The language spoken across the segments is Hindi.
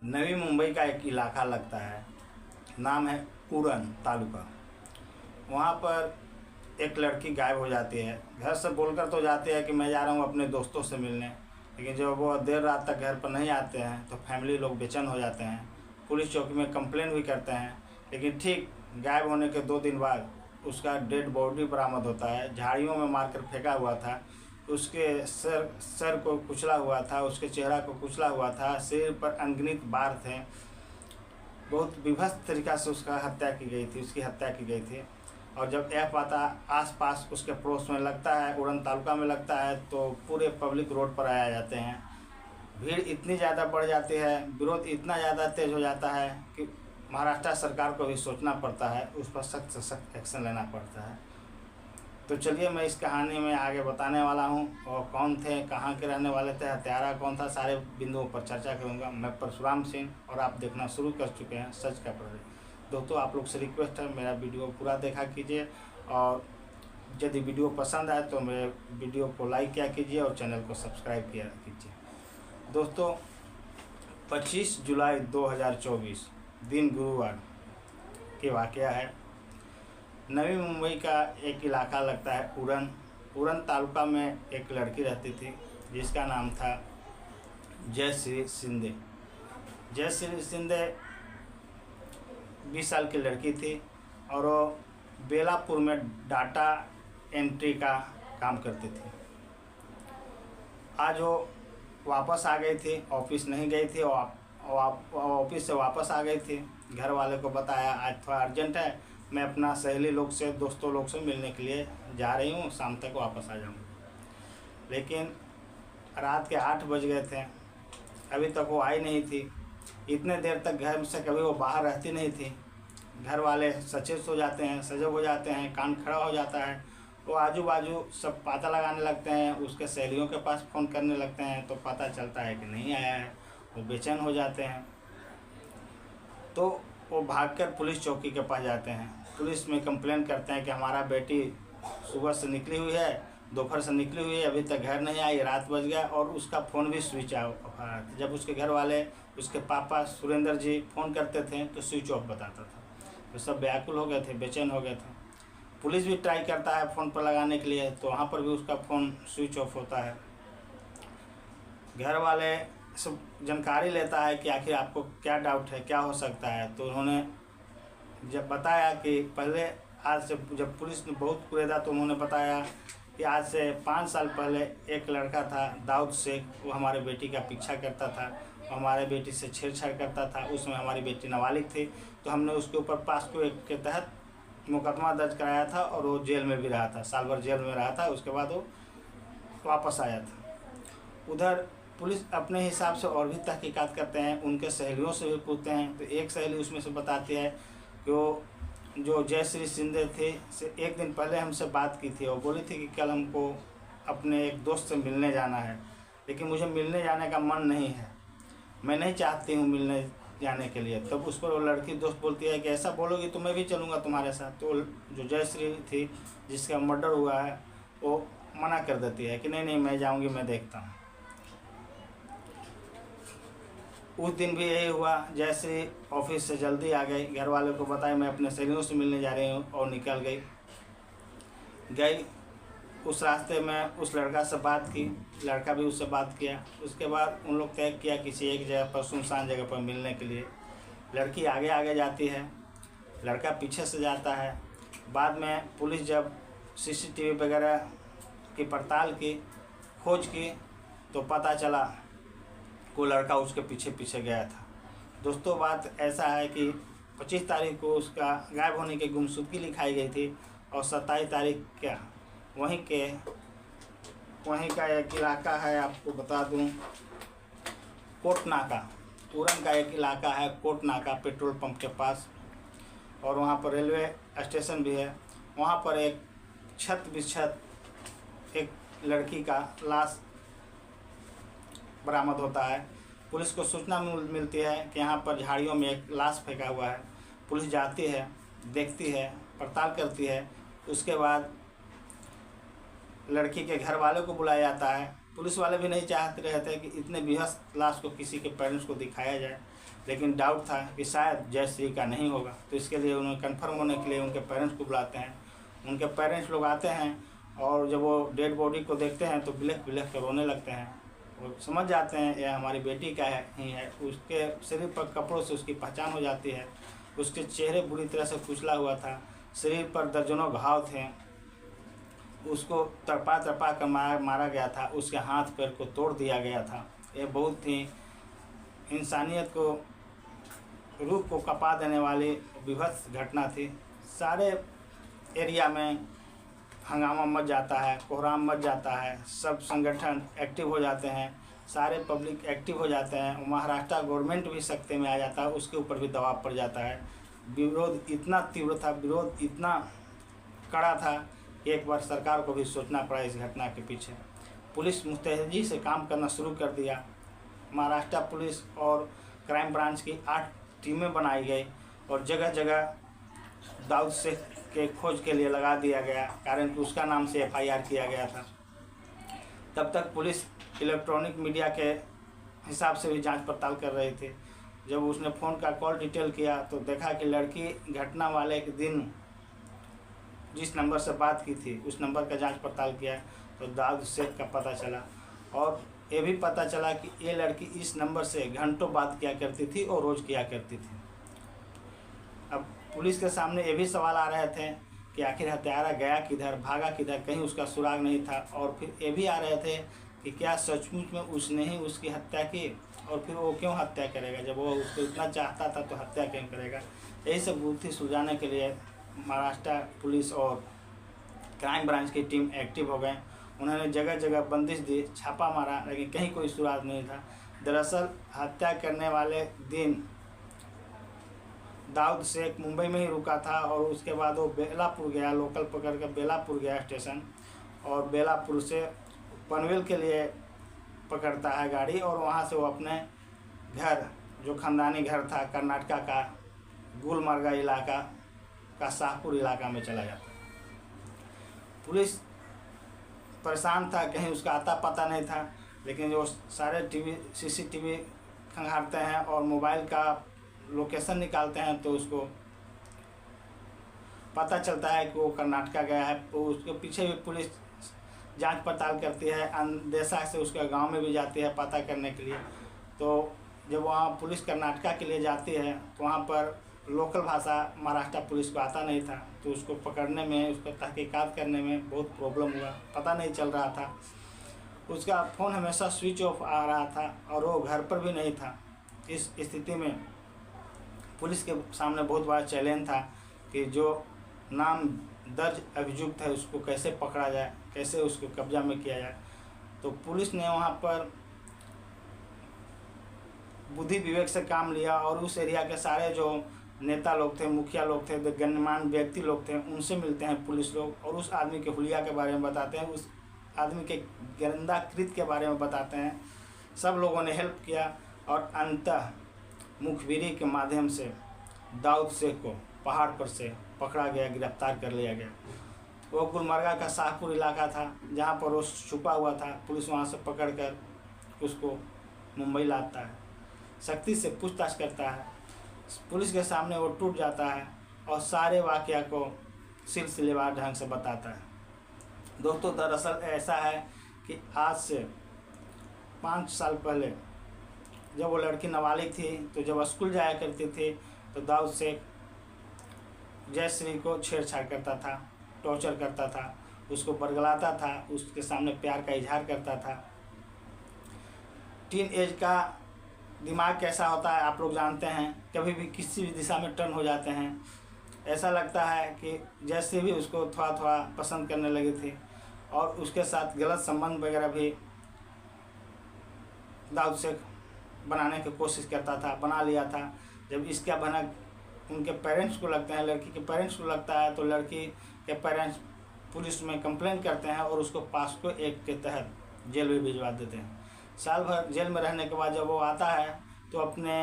नवी मुंबई का एक इलाका लगता है, नाम है उड़न तालुका। वहाँ पर एक लड़की गायब हो जाती है। घर से बोलकर तो जाती है कि मैं जा रहा हूँ अपने दोस्तों से मिलने, लेकिन जब वो देर रात तक घर पर नहीं आते हैं तो फैमिली लोग बेचैन हो जाते हैं। पुलिस चौकी में कंप्लेन भी करते हैं, लेकिन ठीक गायब होने के 2 दिन बाद उसका डेड बॉडी बरामद होता है। झाड़ियों में मारकर फेंका हुआ था, उसके सर को कुचला हुआ था, उसके चेहरा को कुचला हुआ था, सिर पर अनगिनत बार थे। बहुत विभत्स तरीक़ा से उसकी हत्या की गई थी। और जब यह पता आसपास उसके पड़ोस में लगता है, उड़न तालुका में लगता है, तो पूरे पब्लिक रोड पर आ जाते हैं। भीड़ इतनी ज़्यादा बढ़ जाती है, विरोध इतना ज़्यादा तेज़ हो जाता है कि महाराष्ट्र सरकार को भी सोचना पड़ता है, उस पर सख्त से सख्त एक्शन लेना पड़ता है। तो चलिए मैं इस कहानी में आगे बताने वाला हूँ, और कौन थे, कहाँ के रहने वाले थे, हत्यारा कौन था, सारे बिंदुओं पर चर्चा करूँगा। मैं परशुराम सिंह, और आप देखना शुरू कर चुके हैं सच का प्रहरी। दोस्तों, आप लोग से रिक्वेस्ट है, मेरा वीडियो पूरा देखा कीजिए, और यदि वीडियो पसंद आए तो मेरे वीडियो को लाइक किया कीजिए और चैनल को सब्सक्राइब किया कीजिए। दोस्तों, 25 जुलाई 2024 दिन गुरुवार की वाक़या है। नवी मुंबई का एक इलाका लगता है उड़न तालुका में एक लड़की रहती थी जिसका नाम था जयश्री शिंदे। जयश्री शिंदे 20 साल की लड़की थी, और वो बेलापुर में डाटा एंट्री का काम करती थी। आज वो वापस आ गई थी, ऑफिस नहीं गई थी, और ऑफिस से वापस आ गई थी। घर वाले को बताया आज थोड़ा अर्जेंट है, मैं अपना सहेली लोग से, दोस्तों लोग से मिलने के लिए जा रही हूँ, शाम तक वापस आ जाऊँगी। लेकिन रात के 8 बज गए थे, अभी तक वो आई नहीं थी। इतने देर तक घर से कभी वो बाहर रहती नहीं थी। घर वाले सचेत हो जाते हैं, सजग हो जाते हैं, कान खड़ा हो जाता है। वो आजू बाजू सब पता लगाने लगते हैं, उसके सहेलियों के पास फ़ोन करने लगते हैं, तो पता चलता है कि नहीं आया है। वो बेचैन हो जाते हैं, तो वो भागकर पुलिस चौकी के पास जाते हैं। पुलिस में कंप्लेन करते हैं कि हमारा बेटी सुबह से निकली हुई है, दोपहर से निकली हुई है, अभी तक घर नहीं आई, रात बज गया, और उसका फ़ोन भी स्विच ऑफ आ। जब उसके घर वाले, उसके पापा सुरेंद्र जी फ़ोन करते थे तो स्विच ऑफ बताता था। तो सब व्याकुल हो गए थे, बेचैन हो गए थे। पुलिस भी ट्राई करता है फ़ोन पर लगाने के लिए, तो वहाँ पर भी उसका फ़ोन स्विच ऑफ होता है। घर वाले सब जानकारी लेता है कि आखिर आपको क्या डाउट है, क्या हो सकता है। तो उन्होंने जब बताया कि पहले, आज से जब पुलिस ने बहुत कुरेदा, तो उन्होंने बताया कि आज से 5 साल पहले एक लड़का था दाऊद शेख, वो हमारे बेटी का पीछा करता था, हमारे बेटी से छेड़छाड़ करता था। उसमें हमारी बेटी नाबालिग थी, तो हमने उसके ऊपर पास्को एक्ट के तहत मुकदमा दर्ज कराया था, और वो जेल में भी रहा था, साल भर जेल में रहा था। उसके बाद वो वापस आया था। उधर पुलिस अपने हिसाब से और भी तहकीकात करते हैं, उनके सहेलियों से भी पूछते हैं। तो एक सहेली उसमें से बताती है कि वो जो जयश्री शिंदे थे से 1 दिन पहले हमसे बात की थी, और बोली थी कि कल हमको अपने एक दोस्त से मिलने जाना है, लेकिन मुझे मिलने जाने का मन नहीं है, मैं नहीं चाहती हूँ मिलने जाने के लिए। तब उस पर वो लड़की दोस्त बोलती है कि ऐसा बोलोगी तो मैं भी चलूँगा तुम्हारे साथ। तो जो जयश्री थी, जिसका मर्डर हुआ है, वो मना कर देती है कि नहीं मैं जाऊँगी, मैं देखता हूँ। उस दिन भी यही हुआ। जैसे ऑफिस से जल्दी आ गई, घर वालों को बताया मैं अपने सहेलियों से मिलने जा रही हूँ, और निकल गई। उस रास्ते में उस लड़का से बात की, लड़का भी उससे बात किया। उसके बाद उन लोग तय किया किसी एक जगह पर, सुनसान जगह पर मिलने के लिए। लड़की आगे आगे जाती है, लड़का पीछे से जाता है। बाद में पुलिस जब CCTV वगैरह की पड़ताल की, खोज की, तो पता चला वो लड़का उसके पीछे पीछे गया था। दोस्तों, बात ऐसा है कि 25 तारीख को उसका गायब होने की गुमशुदगी लिखाई गई थी, और 27 तारीख क्या वहीं का एक इलाका है, आपको बता दूं, कोटनाका, उड़न का एक इलाका है कोटनाका, पेट्रोल पंप के पास, और वहाँ पर रेलवे स्टेशन भी है। वहाँ पर एक छत बिछत एक लड़की का लाश बरामद होता है। पुलिस को सूचना मिलती है कि यहाँ पर झाड़ियों में एक लाश फेंका हुआ है। पुलिस जाती है, देखती है, पड़ताल करती है। उसके बाद लड़की के घर वालों को बुलाया जाता है। पुलिस वाले भी नहीं चाहते रहे थे कि इतने बेहस लाश को किसी के पेरेंट्स को दिखाया जाए, लेकिन डाउट था कि शायद जयश्री का नहीं होगा, तो इसके लिए उन्हें कंफर्म होने के लिए उनके पेरेंट्स को बुलाते हैं। उनके पेरेंट्स लोग आते हैं और जब वो डेड बॉडी को देखते हैं तो बिलख बिलख कर रोने लगते हैं। वो समझ जाते हैं यह हमारी बेटी का ही है। उसके शरीर पर कपड़ों से उसकी पहचान हो जाती है। उसके चेहरे बुरी तरह से कुचला हुआ था, शरीर पर दर्जनों घाव थे, उसको तड़पा तड़पा कर मारा गया था, उसके हाथ पैर को तोड़ दिया गया था। ये बहुत ही इंसानियत को, रूह को कपा देने वाली विभत्स घटना थी। सारे एरिया में हंगामा मच जाता है, कोहराम मच जाता है, सब संगठन एक्टिव हो जाते हैं, सारे पब्लिक एक्टिव हो जाते हैं। महाराष्ट्र गवर्नमेंट भी सख्ते में आ जाता है, उसके ऊपर भी दबाव पड़ जाता है। विरोध इतना तीव्र था, विरोध इतना कड़ा था कि एक बार सरकार को भी सोचना पड़ा इस घटना के पीछे। पुलिस मुस्तैदी से काम करना शुरू कर दिया। महाराष्ट्र पुलिस और क्राइम ब्रांच की 8 टीमें बनाई गई और जगह जगह दाऊद शेख के खोज के लिए लगा दिया गया, कारण कि उसका नाम से FIR किया गया था। तब तक पुलिस इलेक्ट्रॉनिक मीडिया के हिसाब से भी जांच पड़ताल कर रही थी। जब उसने फ़ोन का कॉल डिटेल किया तो देखा कि लड़की घटना वाले के दिन जिस नंबर से बात की थी उस नंबर का जांच पड़ताल किया तो दाऊद शेख का पता चला। और ये भी पता चला कि ये लड़की इस नंबर से घंटों बात किया करती थी और रोज़ किया करती थी। अब पुलिस के सामने ये भी सवाल आ रहे थे कि आखिर हत्यारा गया किधर, भागा किधर, कहीं उसका सुराग नहीं था। और फिर ये भी आ रहे थे कि क्या सचमुच में उसने ही उसकी हत्या की, और फिर वो क्यों हत्या करेगा, जब वो उसको इतना चाहता था तो हत्या क्यों करेगा। यही सब गुत्थी सुलझाने के लिए महाराष्ट्र पुलिस और क्राइम ब्रांच की टीम एक्टिव हो गए। उन्होंने जगह जगह बंदिश दी, छापा मारा, लेकिन कहीं कोई सुराग नहीं था। दरअसल हत्या करने वाले दिन दाऊद शेख मुंबई में ही रुका था और उसके बाद वो बेलापुर गया, लोकल पकड़ कर बेलापुर गया स्टेशन, और बेलापुर से पनवेल के लिए पकड़ता है गाड़ी, और वहाँ से वो अपने घर, जो ख़ानदानी घर था कर्नाटका का गुलमर्गा इलाका का शाहपुर इलाका में चला जाता। पुलिस परेशान था, कहीं उसका आता पता नहीं था, लेकिन जो सारे CCTV खंगालते हैं और मोबाइल का लोकेशन निकालते हैं तो उसको पता चलता है कि वो कर्नाटका गया है। तो उसके पीछे भी पुलिस जांच पड़ताल करती है, अंदेशा से उसके गांव में भी जाती है पता करने के लिए। तो जब वहाँ पुलिस कर्नाटका के लिए जाती है तो वहाँ पर लोकल भाषा महाराष्ट्र पुलिस को आता नहीं था, तो उसको पकड़ने में, उसको तहकीकात करने में बहुत प्रॉब्लम हुआ, पता नहीं चल रहा था। उसका फ़ोन हमेशा स्विच ऑफ आ रहा था और वो घर पर भी नहीं था। इस स्थिति में पुलिस के सामने बहुत बड़ा चैलेंज था कि जो नाम दर्ज अभियुक्त है उसको कैसे पकड़ा जाए, कैसे उसको कब्जा में किया जाए। तो पुलिस ने वहाँ पर बुद्धि विवेक से काम लिया और उस एरिया के सारे जो नेता लोग थे, मुखिया लोग थे, गणमान्य व्यक्ति लोग थे, उनसे मिलते हैं पुलिस लोग और उस आदमी के हुलिया के बारे में बताते हैं, उस आदमी के गंदा कृत्य के बारे में बताते हैं। सब लोगों ने हेल्प किया और अंततः मुखबिरी के माध्यम से दाऊद शेख को पहाड़ पर से पकड़ा गया, गिरफ्तार कर लिया गया। वो गुलमर्गा का शाहपुर इलाका था जहाँ पर वो छुपा हुआ था। पुलिस वहाँ से पकड़कर उसको मुंबई लाता है, सख्ती से पूछताछ करता है। पुलिस के सामने वो टूट जाता है और सारे वाक़या को सिलसिलेवार ढंग से बताता है। दोस्तों, दरअसल ऐसा है कि आज से 5 साल पहले जब वो लड़की नाबालिग थी, तो जब स्कूल जाया करती थी तो दाऊद शेख जयश्री को छेड़छाड़ करता था, टॉर्चर करता था, उसको बरगलाता था, उसके सामने प्यार का इजहार करता था। टीन एज का दिमाग कैसा होता है आप लोग जानते हैं, कभी भी किसी भी दिशा में टर्न हो जाते हैं। ऐसा लगता है कि जैसे भी उसको थोड़ा थोड़ा पसंद करने लगी थी और उसके साथ गलत संबंध वगैरह भी दाऊद शेख बनाने की कोशिश करता था, बना लिया था। जब इसका भनक उनके पेरेंट्स को लगता है, लड़की के पेरेंट्स को लगता है, तो लड़की के पेरेंट्स पुलिस में कंप्लेंट करते हैं और उसको पास्को एक्ट के तहत जेल में भिजवा देते हैं। साल भर जेल में रहने के बाद जब वो आता है तो अपने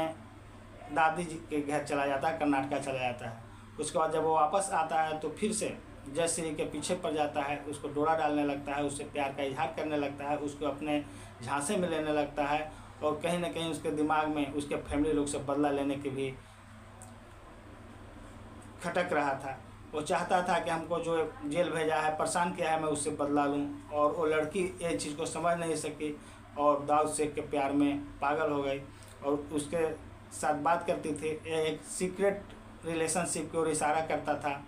दादी जी के घर चला जाता है, कर्नाटका चला जाता है। उसके बाद जब वो वापस आता है तो फिर से जय श्री के पीछे पड़ जाता है, उसको डोरा डालने लगता है, उससे प्यार का इजहार करने लगता है, उसको अपने झांसे में लेने लगता है और कहीं ना कहीं उसके दिमाग में उसके फैमिली लोग से बदला लेने की भी खटक रहा था। वो चाहता था कि हमको जो जेल भेजा है, परेशान किया है, मैं उससे बदला लूं, और वो लड़की ये चीज़ को समझ नहीं सकी और दाऊद शेख के प्यार में पागल हो गई और उसके साथ बात करती थी। ये एक सीक्रेट रिलेशनशिप की ओर इशारा करता था,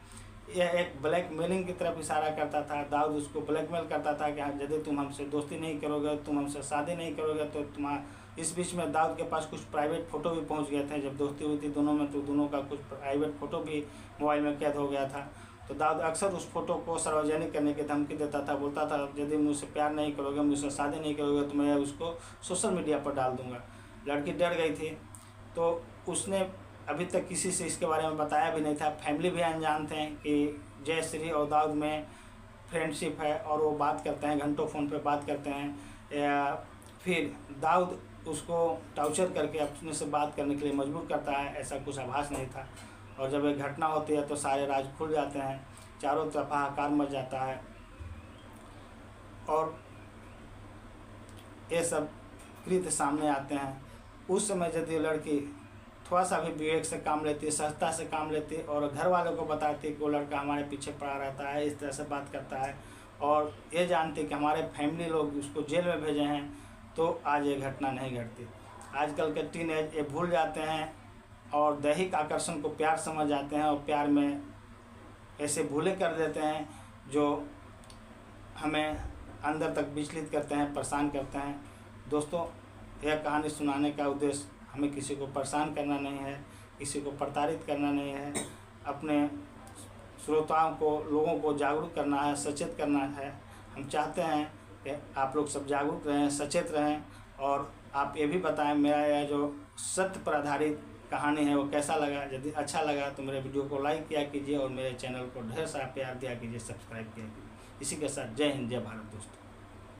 यह एक ब्लैकमेलिंग की तरफ इशारा करता था। दाऊद उसको ब्लैकमेल करता था कि यदि तुम हमसे दोस्ती नहीं करोगे, तुम हमसे शादी नहीं करोगे तो तुम्हारा। इस बीच में दाऊद के पास कुछ प्राइवेट फ़ोटो भी पहुंच गए थे। जब दोस्ती हुई थी दोनों में तो दोनों का कुछ प्राइवेट फ़ोटो भी मोबाइल में कैद हो गया था। तो दाऊद अक्सर उस फोटो को सार्वजनिक करने की धमकी देता था, बोलता था यदि मुझसे प्यार नहीं करोगे, मुझसे शादी नहीं करोगे तो मैं उसको सोशल मीडिया पर डाल दूँगा। लड़की डर गई थी, तो उसने अभी तक किसी से इसके बारे में बताया भी नहीं था। फैमिली भी अनजान थे कि जय श्री और दाऊद में फ्रेंडशिप है और वो बात करते हैं, घंटों फ़ोन पे बात करते हैं। फिर दाऊद उसको टॉर्चर करके अपने से बात करने के लिए मजबूर करता है, ऐसा कुछ आभास नहीं था। और जब एक घटना होती है तो सारे राज खुल जाते हैं, चारों तरफ हाहाकार मच जाता है और ये सब कृत्य सामने आते हैं। उस समय यदि लड़की थोड़ा सा भी विवेक से काम लेती, सहजता से काम लेती और घर वालों को बताती कि वो लड़का हमारे पीछे पड़ा रहता है, इस तरह से बात करता है, और ये जानती कि हमारे फैमिली लोग उसको जेल में भेजे हैं, तो आज ये घटना नहीं घटती। आजकल के टीनेज ये भूल जाते हैं और दैहिक आकर्षण को प्यार समझ जाते हैं और प्यार में ऐसे भूले कर देते हैं जो हमें अंदर तक विचलित करते हैं, परेशान करते हैं। दोस्तों, यह कहानी सुनाने का उद्देश्य हमें किसी को परेशान करना नहीं है, किसी को प्रताड़ित करना नहीं है, अपने श्रोताओं को, लोगों को जागरूक करना है, सचेत करना है। हम चाहते हैं कि आप लोग सब जागरूक रहें, सचेत रहें और आप ये भी बताएं मेरा यह जो सत्य पर आधारित कहानी है वो कैसा लगा। यदि अच्छा लगा तो मेरे वीडियो को लाइक किया कीजिए और मेरे चैनल को ढेर सारा प्यार दिया कीजिए, सब्सक्राइब किया कीजिए। इसी के साथ जय हिंद, जय भारत दोस्तों।